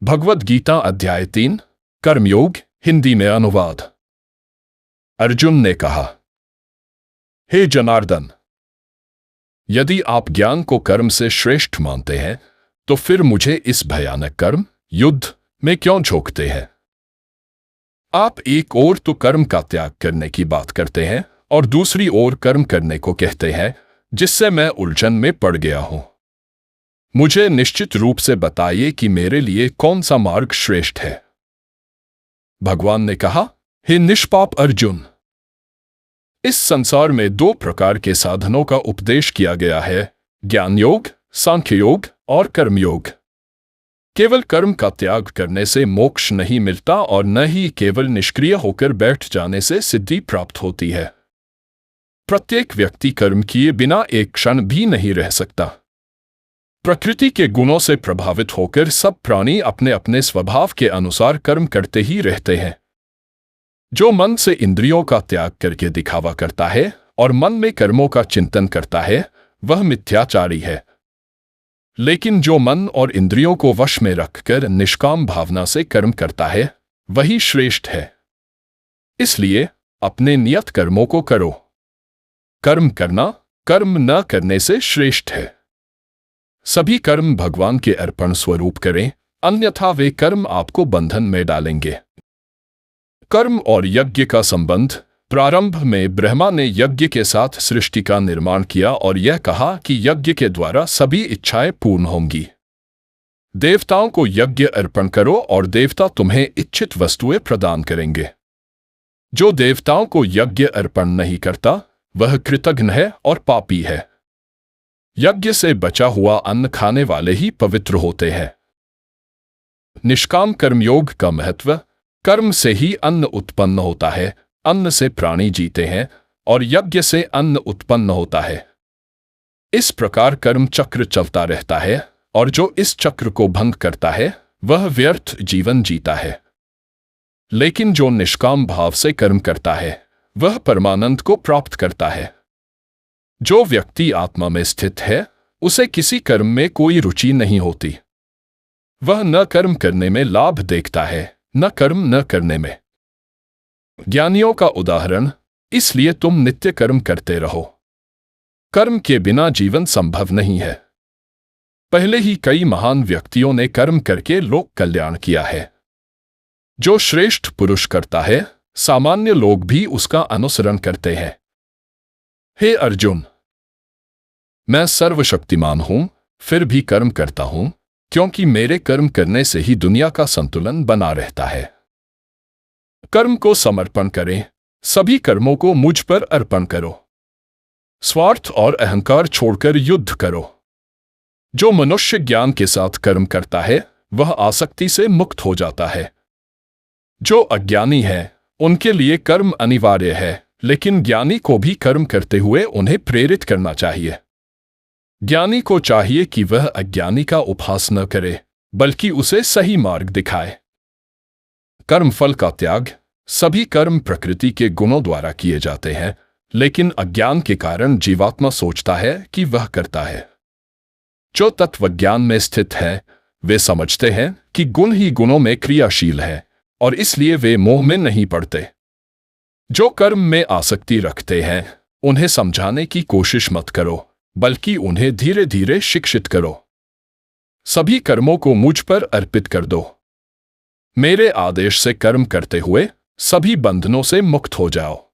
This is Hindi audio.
भगवद गीता अध्याय 3 कर्मयोग हिंदी में अनुवाद। अर्जुन ने कहा, हे जनार्दन, यदि आप ज्ञान को कर्म से श्रेष्ठ मानते हैं तो फिर मुझे इस भयानक कर्म युद्ध में क्यों झोंकते हैं? आप एक ओर तो कर्म का त्याग करने की बात करते हैं और दूसरी ओर कर्म करने को कहते हैं, जिससे मैं उलझन में पड़ गया हूं। मुझे निश्चित रूप से बताइए कि मेरे लिए कौन सा मार्ग श्रेष्ठ है। भगवान ने कहा, हे निष्पाप अर्जुन, इस संसार में दो प्रकार के साधनों का उपदेश किया गया है, ज्ञान योग, सांख्य योग और कर्मयोग। केवल कर्म का त्याग करने से मोक्ष नहीं मिलता और न ही केवल निष्क्रिय होकर बैठ जाने से सिद्धि प्राप्त होती है। प्रत्येक व्यक्ति कर्म किए बिना एक क्षण भी नहीं रह सकता। प्रकृति के गुणों से प्रभावित होकर सब प्राणी अपने अपने स्वभाव के अनुसार कर्म करते ही रहते हैं। जो मन से इंद्रियों का त्याग करके दिखावा करता है और मन में कर्मों का चिंतन करता है, वह मिथ्याचारी है। लेकिन जो मन और इंद्रियों को वश में रखकर निष्काम भावना से कर्म करता है, वही श्रेष्ठ है। इसलिए अपने नियत कर्मों को करो। कर्म करना कर्म न करने से श्रेष्ठ है। सभी कर्म भगवान के अर्पण स्वरूप करें, अन्यथा वे कर्म आपको बंधन में डालेंगे। कर्म और यज्ञ का संबंध। प्रारंभ में ब्रह्मा ने यज्ञ के साथ सृष्टि का निर्माण किया और यह कहा कि यज्ञ के द्वारा सभी इच्छाएं पूर्ण होंगी। देवताओं को यज्ञ अर्पण करो और देवता तुम्हें इच्छित वस्तुएं प्रदान करेंगे। जो देवताओं को यज्ञ अर्पण नहीं करता, वह कृतघ्न है और पापी है। यज्ञ से बचा हुआ अन्न खाने वाले ही पवित्र होते हैं। निष्काम कर्मयोग का महत्व। कर्म से ही अन्न उत्पन्न होता है, अन्न से प्राणी जीते हैं और यज्ञ से अन्न उत्पन्न होता है। इस प्रकार कर्म चक्र चलता रहता है और जो इस चक्र को भंग करता है, वह व्यर्थ जीवन जीता है। लेकिन जो निष्काम भाव से कर्म करता है, वह परमानंद को प्राप्त करता है। जो व्यक्ति आत्मा में स्थित है, उसे किसी कर्म में कोई रुचि नहीं होती। वह न कर्म करने में लाभ देखता है, न कर्म न करने में। ज्ञानियों का उदाहरण। इसलिए तुम नित्य कर्म करते रहो। कर्म के बिना जीवन संभव नहीं है। पहले ही कई महान व्यक्तियों ने कर्म करके लोक कल्याण किया है। जो श्रेष्ठ पुरुष करता है, सामान्य लोग भी उसका अनुसरण करते हैं। हे अर्जुन, मैं सर्वशक्तिमान हूं, फिर भी कर्म करता हूं, क्योंकि मेरे कर्म करने से ही दुनिया का संतुलन बना रहता है। कर्म को समर्पण करें, सभी कर्मों को मुझ पर अर्पण करो। स्वार्थ और अहंकार छोड़कर युद्ध करो। जो मनुष्य ज्ञान के साथ कर्म करता है, वह आसक्ति से मुक्त हो जाता है। जो अज्ञानी है, उनके लिए कर्म अनिवार्य है, लेकिन ज्ञानी को भी कर्म करते हुए उन्हें प्रेरित करना चाहिए। ज्ञानी को चाहिए कि वह अज्ञानी का उपहास न करे, बल्कि उसे सही मार्ग दिखाए। कर्म फल का त्याग। सभी कर्म प्रकृति के गुणों द्वारा किए जाते हैं, लेकिन अज्ञान के कारण जीवात्मा सोचता है कि वह करता है। जो तत्वज्ञान में स्थित है, वे समझते हैं कि गुण ही गुणों में क्रियाशील है और इसलिए वे मोह में नहीं पड़ते। जो कर्म में आसक्ति रखते हैं, उन्हें समझाने की कोशिश मत करो, बल्कि उन्हें धीरे धीरे शिक्षित करो। सभी कर्मों को मुझ पर अर्पित कर दो। मेरे आदेश से कर्म करते हुए सभी बंधनों से मुक्त हो जाओ।